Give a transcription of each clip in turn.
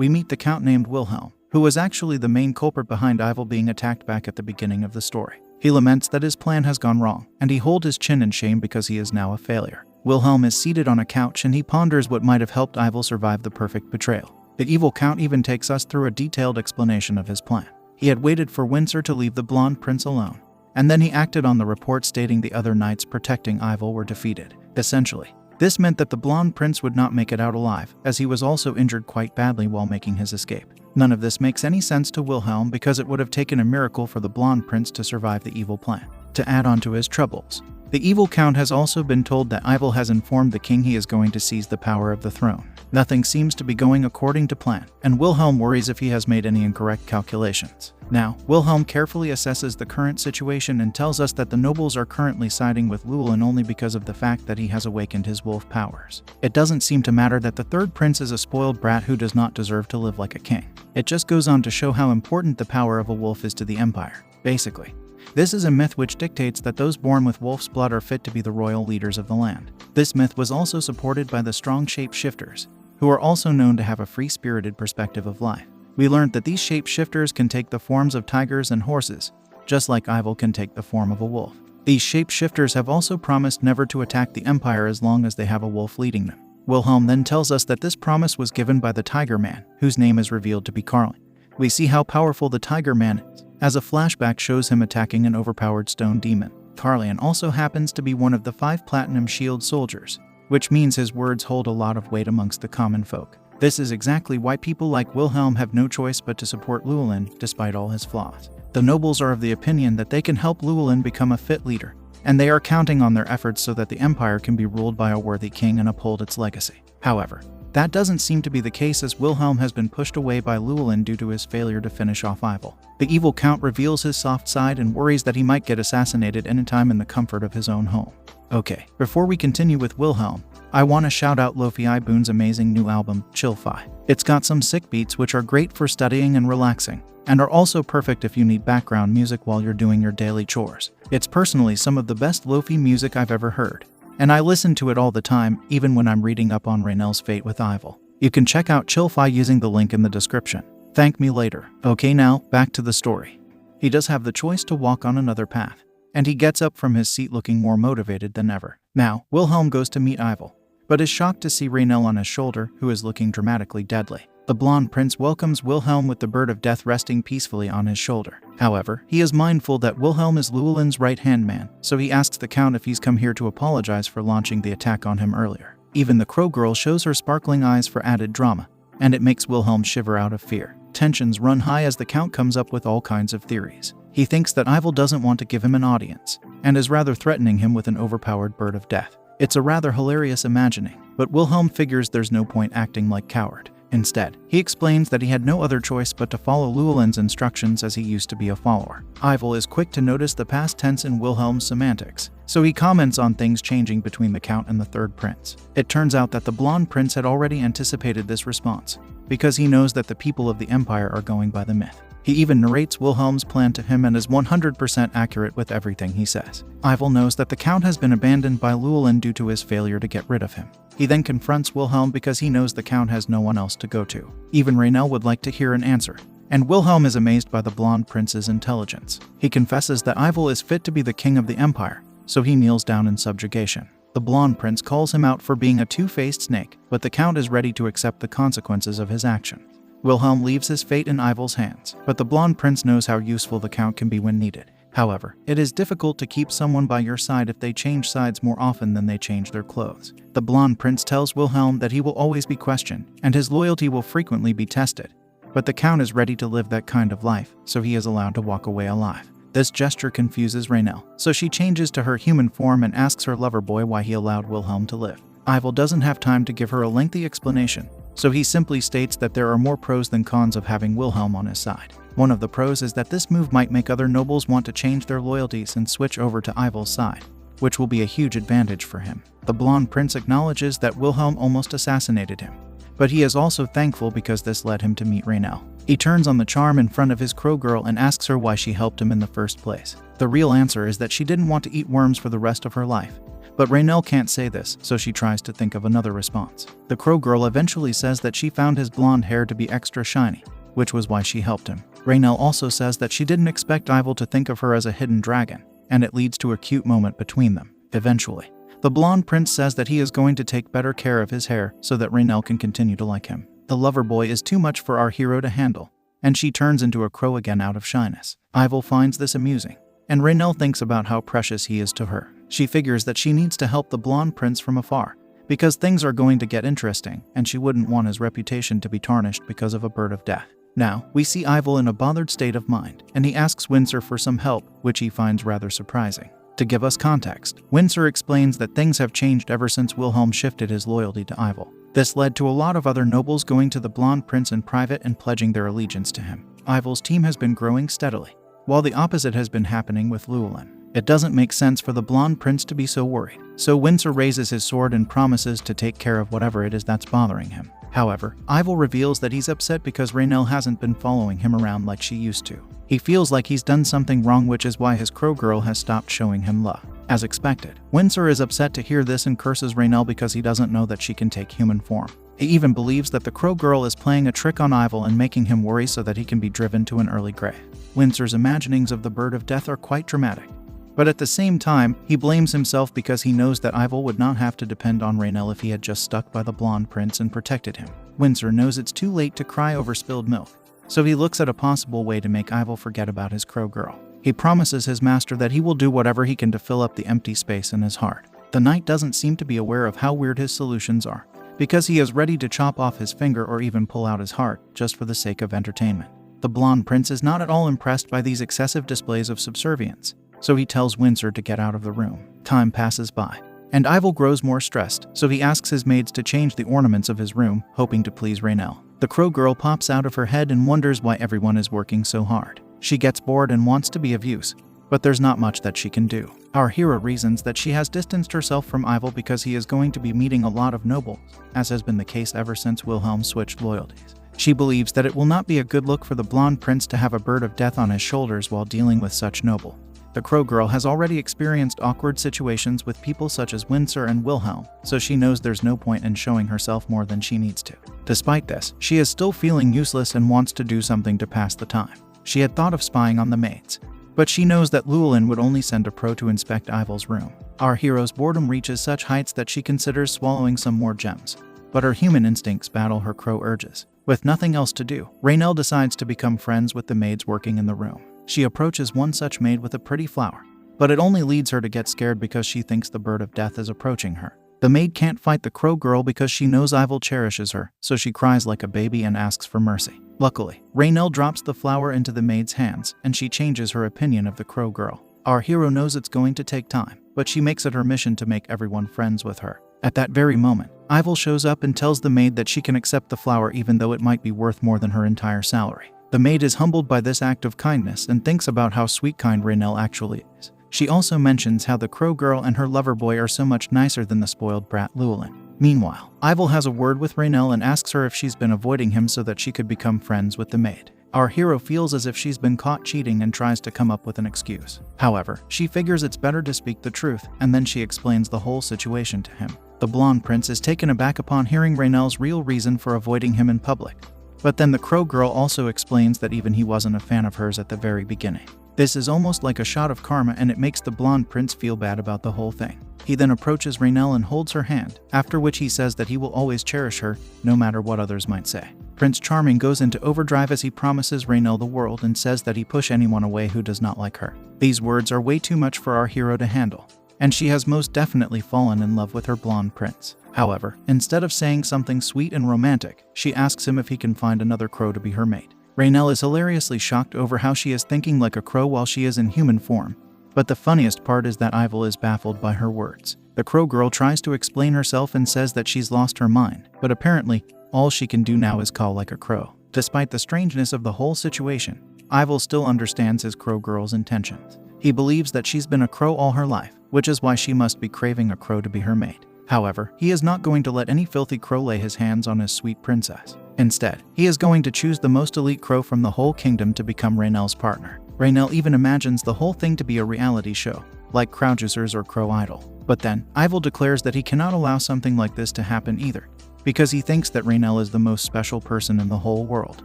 we meet the Count named Wilhelm, who was actually the main culprit behind Ivel being attacked back at the beginning of the story. He laments that his plan has gone wrong, and he holds his chin in shame because he is now a failure. Wilhelm is seated on a couch and he ponders what might have helped Ivel survive the perfect betrayal. The evil Count even takes us through a detailed explanation of his plan. He had waited for Windsor to leave the blonde prince alone, and then he acted on the report stating the other knights protecting Ivel were defeated. Essentially, this meant that the blonde prince would not make it out alive, as he was also injured quite badly while making his escape. None of this makes any sense to Wilhelm because it would have taken a miracle for the blonde prince to survive the evil plan. To add on to his troubles, the evil Count has also been told that Ivel has informed the king he is going to seize the power of the throne. Nothing seems to be going according to plan, and Wilhelm worries if he has made any incorrect calculations. Now, Wilhelm carefully assesses the current situation and tells us that the nobles are currently siding with Llewellyn only because of the fact that he has awakened his wolf powers. It doesn't seem to matter that the third prince is a spoiled brat who does not deserve to live like a king. It just goes on to show how important the power of a wolf is to the empire. Basically, this is a myth which dictates that those born with wolf's blood are fit to be the royal leaders of the land. This myth was also supported by the strong shapeshifters, who are also known to have a free-spirited perspective of life. We learned that these shapeshifters can take the forms of tigers and horses, just like Ivel can take the form of a wolf. These shapeshifters have also promised never to attack the empire as long as they have a wolf leading them. Wilhelm then tells us that this promise was given by the Tiger Man, whose name is revealed to be Carlin. We see how powerful the Tiger Man is, as a flashback shows him attacking an overpowered stone demon. Carlin also happens to be one of the 5 Platinum Shield soldiers, which means his words hold a lot of weight amongst the common folk. This is exactly why people like Wilhelm have no choice but to support Llewellyn despite all his flaws. The nobles are of the opinion that they can help Llewellyn become a fit leader, and they are counting on their efforts so that the empire can be ruled by a worthy king and uphold its legacy. However, that doesn't seem to be the case as Wilhelm has been pushed away by Llewellyn due to his failure to finish off Ivel. The evil Count reveals his soft side and worries that he might get assassinated anytime in the comfort of his own home. Okay, before we continue with Wilhelm, I want to shout out Lo-Fi Iboon's amazing new album, Chill-Fi. It's got some sick beats which are great for studying and relaxing, and are also perfect if you need background music while you're doing your daily chores. It's personally some of the best lo-fi music I've ever heard, and I listen to it all the time, even when I'm reading up on Raynell's fate with Ivel. You can check out Chill-Fi using the link in the description. Thank me later. Okay, now, back to the story. He does have the choice to walk on another path, and he gets up from his seat looking more motivated than ever. Now, Wilhelm goes to meet Ivel, but is shocked to see Raynell on his shoulder, who is looking dramatically deadly. The blonde prince welcomes Wilhelm with the bird of death resting peacefully on his shoulder. However, he is mindful that Wilhelm is Llewellyn's right-hand man, so he asks the Count if he's come here to apologize for launching the attack on him earlier. Even the Crow Girl shows her sparkling eyes for added drama, and it makes Wilhelm shiver out of fear. Tensions run high as the Count comes up with all kinds of theories. He thinks that Ivel doesn't want to give him an audience, and is rather threatening him with an overpowered bird of death. It's a rather hilarious imagining, but Wilhelm figures there's no point acting like coward. Instead, he explains that he had no other choice but to follow Llewellyn's instructions as he used to be a follower. Ivel is quick to notice the past tense in Wilhelm's semantics, so he comments on things changing between the Count and the third prince. It turns out that the blonde prince had already anticipated this response, because he knows that the people of the empire are going by the myth. He even narrates Wilhelm's plan to him and is 100% accurate with everything he says. Ivel knows that the Count has been abandoned by Llewellyn due to his failure to get rid of him. He then confronts Wilhelm because he knows the Count has no one else to go to. Even Raynell would like to hear an answer, and Wilhelm is amazed by the blonde prince's intelligence. He confesses that Ivel is fit to be the king of the empire, so he kneels down in subjugation. The blonde prince calls him out for being a two-faced snake, but the Count is ready to accept the consequences of his actions. Wilhelm leaves his fate in Ivel's hands, but the blonde prince knows how useful the Count can be when needed. However, it is difficult to keep someone by your side if they change sides more often than they change their clothes. The blonde prince tells Wilhelm that he will always be questioned, and his loyalty will frequently be tested. But the Count is ready to live that kind of life, so he is allowed to walk away alive. This gesture confuses Raynell, so she changes to her human form and asks her lover boy why he allowed Wilhelm to live. Ivel doesn't have time to give her a lengthy explanation, so he simply states that there are more pros than cons of having Wilhelm on his side. One of the pros is that this move might make other nobles want to change their loyalties and switch over to Ivel's side, which will be a huge advantage for him. The blonde prince acknowledges that Wilhelm almost assassinated him, but he is also thankful because this led him to meet Raynell. He turns on the charm in front of his Crow Girl and asks her why she helped him in the first place. The real answer is that she didn't want to eat worms for the rest of her life, But Raynell can't say this, so she tries to think of another response. The crow girl eventually says that she found his blonde hair to be extra shiny, which was why she helped him. Raynell also says that she didn't expect Ivel to think of her as a hidden dragon, and it leads to a cute moment between them. Eventually, the blonde prince says that he is going to take better care of his hair so that Raynell can continue to like him. The lover boy is too much for our hero to handle, and she turns into a crow again out of shyness. Ivel finds this amusing, and Raynell thinks about how precious he is to her. She figures that she needs to help the blonde prince from afar, because things are going to get interesting, and she wouldn't want his reputation to be tarnished because of a bird of death. Now, we see Ivel in a bothered state of mind, and he asks Windsor for some help, which he finds rather surprising. To give us context, Windsor explains that things have changed ever since Wilhelm shifted his loyalty to Ivel. This led to a lot of other nobles going to the blonde prince in private and pledging their allegiance to him. Ivel's team has been growing steadily, while the opposite has been happening with Llewellyn. It doesn't make sense for the blonde prince to be so worried, so Windsor raises his sword and promises to take care of whatever it is that's bothering him. However, Ivel reveals that he's upset because Raynell hasn't been following him around like she used to. He feels like he's done something wrong, which is why his crow girl has stopped showing him love. As expected, Windsor is upset to hear this and curses Raynell because he doesn't know that she can take human form. He even believes that the crow girl is playing a trick on Ivel and making him worry so that he can be driven to an early grave. Windsor's imaginings of the bird of death are quite dramatic, but at the same time, he blames himself because he knows that Ivel would not have to depend on Raynell if he had just stuck by the blonde prince and protected him. Windsor knows it's too late to cry over spilled milk, so he looks at a possible way to make Ivel forget about his crow girl. He promises his master that he will do whatever he can to fill up the empty space in his heart. The knight doesn't seem to be aware of how weird his solutions are, because he is ready to chop off his finger or even pull out his heart, just for the sake of entertainment. The blonde prince is not at all impressed by these excessive displays of subservience, so he tells Windsor to get out of the room. Time passes by, and Ivel grows more stressed, so he asks his maids to change the ornaments of his room, hoping to please Raynell. The crow girl pops out of her head and wonders why everyone is working so hard. She gets bored and wants to be of use, but there's not much that she can do. Our hero reasons that she has distanced herself from Ivel because he is going to be meeting a lot of nobles, as has been the case ever since Wilhelm switched loyalties. She believes that it will not be a good look for the blonde prince to have a bird of death on his shoulders while dealing with such noble. The crow girl has already experienced awkward situations with people such as Windsor and Wilhelm, so she knows there's no point in showing herself more than she needs to. Despite this, she is still feeling useless and wants to do something to pass the time. She had thought of spying on the maids, but she knows that Llewellyn would only send a pro to inspect Ivel's room. Our hero's boredom reaches such heights that she considers swallowing some more gems, but her human instincts battle her crow urges. With nothing else to do, Raynell decides to become friends with the maids working in the room. She approaches one such maid with a pretty flower, but it only leads her to get scared because she thinks the bird of death is approaching her. The maid can't fight the crow girl because she knows Ivel cherishes her, so she cries like a baby and asks for mercy. Luckily, Raynell drops the flower into the maid's hands, and she changes her opinion of the crow girl. Our hero knows it's going to take time, but she makes it her mission to make everyone friends with her. At that very moment, Ivel shows up and tells the maid that she can accept the flower even though it might be worth more than her entire salary. The maid is humbled by this act of kindness and thinks about how sweet kind Raynell actually is. She also mentions how the crow girl and her lover boy are so much nicer than the spoiled brat Llewellyn. Meanwhile, Ivel has a word with Raynell and asks her if she's been avoiding him so that she could become friends with the maid. Our hero feels as if she's been caught cheating and tries to come up with an excuse. However, she figures it's better to speak the truth, and then she explains the whole situation to him. The blonde prince is taken aback upon hearing Raynell's real reason for avoiding him in public. But then the crow girl also explains that even he wasn't a fan of hers at the very beginning. This is almost like a shot of karma, and it makes the blonde prince feel bad about the whole thing. He then approaches Raynell and holds her hand, after which he says that he will always cherish her, no matter what others might say. Prince Charming goes into overdrive as he promises Raynell the world and says that he push anyone away who does not like her. These words are way too much for our hero to handle, and she has most definitely fallen in love with her blonde prince. However, instead of saying something sweet and romantic, she asks him if he can find another crow to be her mate. Raynell is hilariously shocked over how she is thinking like a crow while she is in human form, but the funniest part is that Ivel is baffled by her words. The crow girl tries to explain herself and says that she's lost her mind, but apparently, all she can do now is call like a crow. Despite the strangeness of the whole situation, Ivel still understands his crow girl's intentions. He believes that she's been a crow all her life, which is why she must be craving a crow to be her mate. However, he is not going to let any filthy crow lay his hands on his sweet princess. Instead, he is going to choose the most elite crow from the whole kingdom to become Raynell's partner. Raynell even imagines the whole thing to be a reality show, like Crowdjuicers or Crow Idol. But then, Ival declares that he cannot allow something like this to happen either, because he thinks that Raynell is the most special person in the whole world.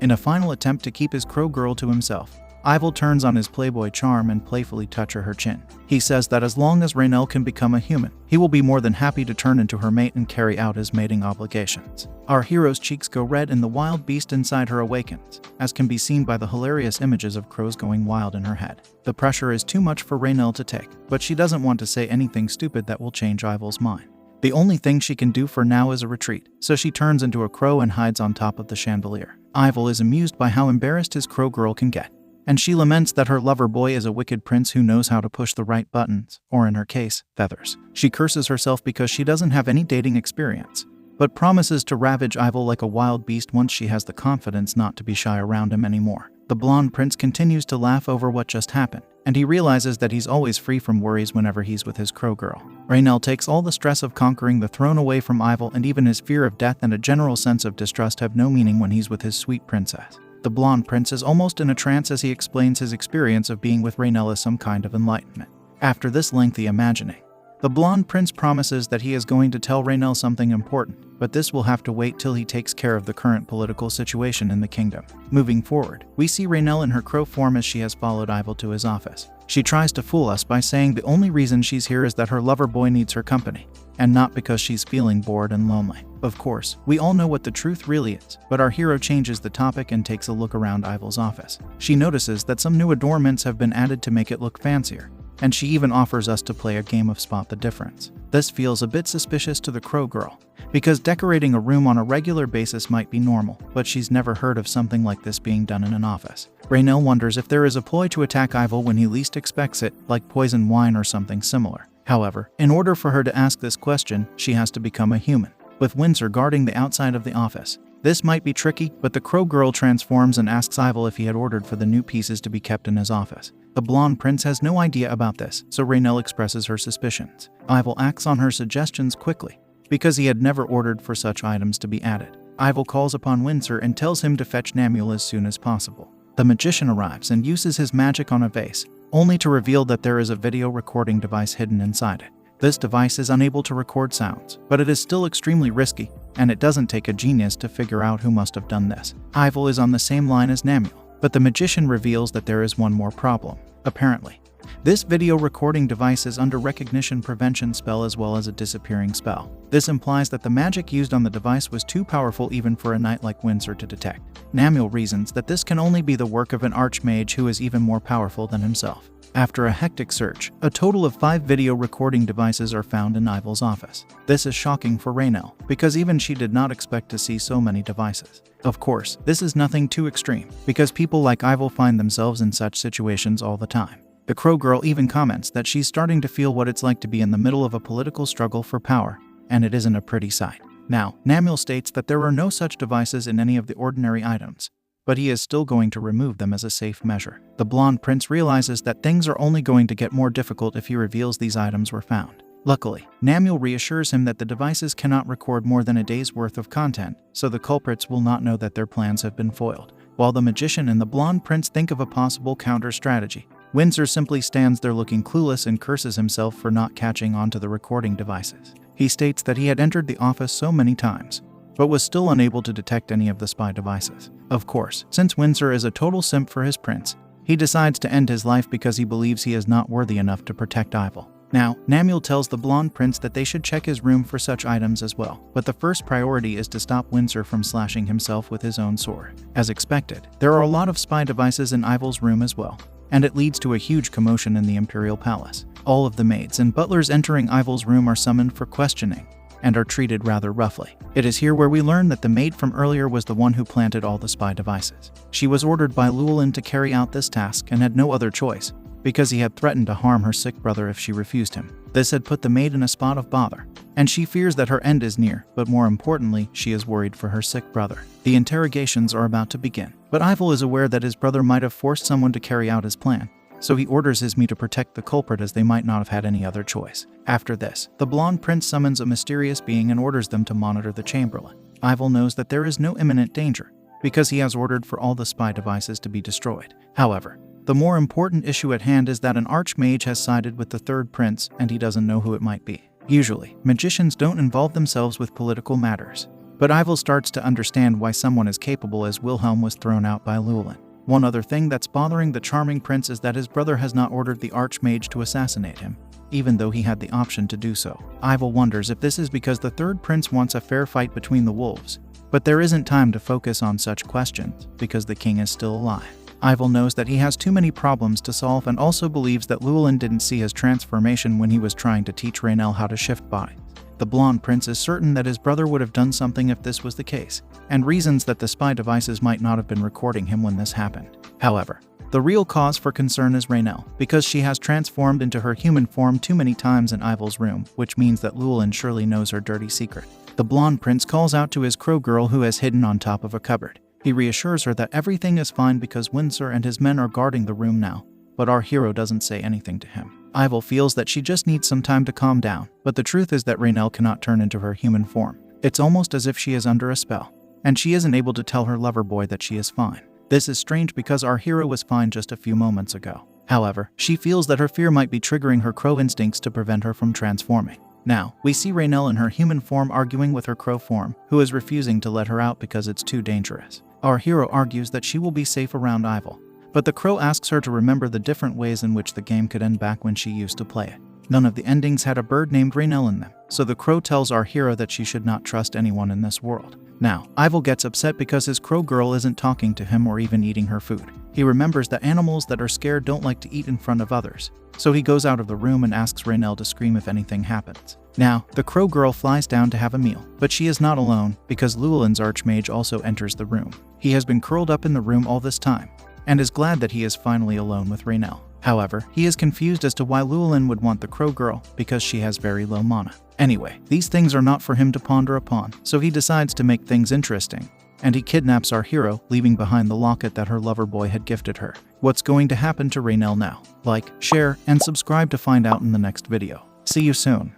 In a final attempt to keep his crow girl to himself, Ival turns on his playboy charm and playfully touches her chin. He says that as long as Raynell can become a human, he will be more than happy to turn into her mate and carry out his mating obligations. Our hero's cheeks go red and the wild beast inside her awakens, as can be seen by the hilarious images of crows going wild in her head. The pressure is too much for Raynell to take, but she doesn't want to say anything stupid that will change Ival's mind. The only thing she can do for now is a retreat, so she turns into a crow and hides on top of the chandelier. Ival is amused by how embarrassed his crow girl can get, and she laments that her lover boy is a wicked prince who knows how to push the right buttons, or in her case, feathers. She curses herself because she doesn't have any dating experience, but promises to ravage Ival like a wild beast once she has the confidence not to be shy around him anymore. The blonde prince continues to laugh over what just happened, and he realizes that he's always free from worries whenever he's with his crow girl. Raynell takes all the stress of conquering the throne away from Ival, and even his fear of death and a general sense of distrust have no meaning when he's with his sweet princess. The blonde prince is almost in a trance as he explains his experience of being with Raynell as some kind of enlightenment. After this lengthy imagining, the blonde prince promises that he is going to tell Raynell something important, but this will have to wait till he takes care of the current political situation in the kingdom. Moving forward, we see Raynell in her crow form as she has followed Ival to his office. She tries to fool us by saying the only reason she's here is that her lover boy needs her company, and not because she's feeling bored and lonely. Of course, we all know what the truth really is, but our hero changes the topic and takes a look around Ival's office. She notices that some new adornments have been added to make it look fancier, and she even offers us to play a game of Spot the Difference. This feels a bit suspicious to the crow girl, because decorating a room on a regular basis might be normal, but she's never heard of something like this being done in an office. Raynell wonders if there is a ploy to attack Ival when he least expects it, like poison wine or something similar. However, in order for her to ask this question, she has to become a human, with Windsor guarding the outside of the office. This might be tricky, but the crow girl transforms and asks Ival if he had ordered for the new pieces to be kept in his office. The blonde prince has no idea about this, so Raynell expresses her suspicions. Ival acts on her suggestions quickly, because he had never ordered for such items to be added. Ival calls upon Windsor and tells him to fetch Namuel as soon as possible. The magician arrives and uses his magic on a vase, only to reveal that there is a video recording device hidden inside it. This device is unable to record sounds, but it is still extremely risky, and it doesn't take a genius to figure out who must have done this. Ival is on the same line as Namuel, but the magician reveals that there is one more problem. Apparently, this video recording device is under recognition prevention spell as well as a disappearing spell. This implies that the magic used on the device was too powerful even for a knight like Windsor to detect. Namuel reasons that this can only be the work of an archmage who is even more powerful than himself. After a hectic search, a total of 5 video recording devices are found in Ival's office. This is shocking for Raynell, because even she did not expect to see so many devices. Of course, this is nothing too extreme, because people like Ival find themselves in such situations all the time. The crow girl even comments that she's starting to feel what it's like to be in the middle of a political struggle for power, and it isn't a pretty sight. Now, Namuel states that there are no such devices in any of the ordinary items, but he is still going to remove them as a safe measure. The blonde prince realizes that things are only going to get more difficult if he reveals these items were found. Luckily, Namuel reassures him that the devices cannot record more than a day's worth of content, so the culprits will not know that their plans have been foiled. While the magician and the blonde prince think of a possible counter-strategy, Windsor simply stands there looking clueless and curses himself for not catching on to the recording devices. He states that he had entered the office so many times, but was still unable to detect any of the spy devices. Of course, since Windsor is a total simp for his prince, he decides to end his life because he believes he is not worthy enough to protect Ival. Now, Namuel tells the blonde prince that they should check his room for such items as well, but the first priority is to stop Windsor from slashing himself with his own sword. As expected, there are a lot of spy devices in Ival's room as well, and it leads to a huge commotion in the imperial palace. All of the maids and butlers entering Ival's room are summoned for questioning, and are treated rather roughly. It is here where we learn that the maid from earlier was the one who planted all the spy devices. She was ordered by Llewellyn to carry out this task and had no other choice, because he had threatened to harm her sick brother if she refused him. This had put the maid in a spot of bother, and she fears that her end is near, but more importantly, she is worried for her sick brother. The interrogations are about to begin, but Ival is aware that his brother might have forced someone to carry out his plan, so he orders his men to protect the culprit as they might not have had any other choice. After this, the blonde prince summons a mysterious being and orders them to monitor the chamberlain. Ival knows that there is no imminent danger, because he has ordered for all the spy devices to be destroyed. However, The more important issue at hand is that an archmage has sided with the third prince and he doesn't know who it might be. Usually, magicians don't involve themselves with political matters. But Ivel starts to understand why someone as capable as Wilhelm was thrown out by Llewellyn. One other thing that's bothering the charming prince is that his brother has not ordered the archmage to assassinate him, even though he had the option to do so. Ivel wonders if this is because the third prince wants a fair fight between the wolves. But there isn't time to focus on such questions, because the king is still alive. Ivel knows that he has too many problems to solve and also believes that Llewellyn didn't see his transformation when he was trying to teach Raynell how to shift bodies. The blonde prince is certain that his brother would have done something if this was the case, and reasons that the spy devices might not have been recording him when this happened. However, the real cause for concern is Raynell, because she has transformed into her human form too many times in Ivel's room, which means that Llewellyn surely knows her dirty secret. The blonde prince calls out to his crow girl who has hidden on top of a cupboard. He reassures her that everything is fine because Windsor and his men are guarding the room now, but our hero doesn't say anything to him. Ivel feels that she just needs some time to calm down, but the truth is that Raynell cannot turn into her human form. It's almost as if she is under a spell, and she isn't able to tell her lover boy that she is fine. This is strange because our hero was fine just a few moments ago. However, she feels that her fear might be triggering her crow instincts to prevent her from transforming. Now, we see Raynell in her human form arguing with her crow form, who is refusing to let her out because it's too dangerous. Our hero argues that she will be safe around Ivel, but the crow asks her to remember the different ways in which the game could end back when she used to play it. None of the endings had a bird named Raynell in them, so the crow tells our hero that she should not trust anyone in this world. Now, Ivel gets upset because his crow girl isn't talking to him or even eating her food. He remembers that animals that are scared don't like to eat in front of others, so he goes out of the room and asks Raynell to scream if anything happens. Now, the crow girl flies down to have a meal, but she is not alone because Llewellyn's archmage also enters the room. He has been curled up in the room all this time, and is glad that he is finally alone with Raynell. However, he is confused as to why Llewellyn would want the crow girl because she has very low mana. Anyway, these things are not for him to ponder upon, so he decides to make things interesting, and he kidnaps our hero, leaving behind the locket that her lover boy had gifted her. What's going to happen to Raynell now? Like, share, and subscribe to find out in the next video. See you soon.